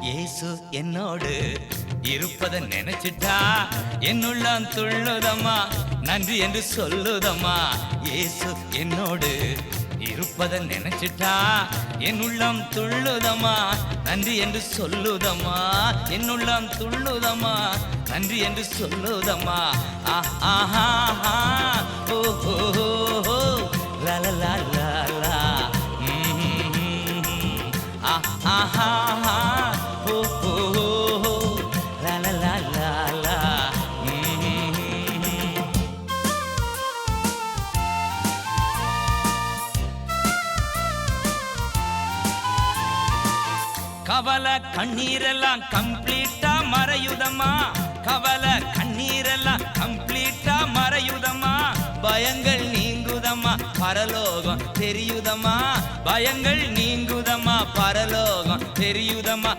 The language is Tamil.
இயேசு என்னோடு இருப்பதை நினைச்சிட்டா என்னுள்ளம் துள்ளுதம்மா, நன்றி என்று சொல்லுதம்மா. இயேசு என்னோடு இருப்பதை நினைச்சிட்டா என்னுள்ளம் துள்ளுதம்மா, நன்றி என்று சொல்லுதம்மா. என்னுள்ளம் துள்ளுதம்மா, நன்றி என்று சொல்லுதம்மா. ஆஹா ஓ ஹோ ஹோ லா லா லா லா லா ஆஹா ஓ ஹோ ஹோ லா லா லா லா லா. கவலை கண்ணீரெல்லாம் கம்ப்ளீட்டா மறையுதம்மா, கவலை கண்ணீரெல்லாம் கம்ப்ளீட்டா மறையுதம்மா. பயங்கள் நீங்குதம்மா, பரலோகம் தெரியுதம்மா. பயங்கள் நீங்குதம்மா, பரலோகம் தெரியுதம்மா.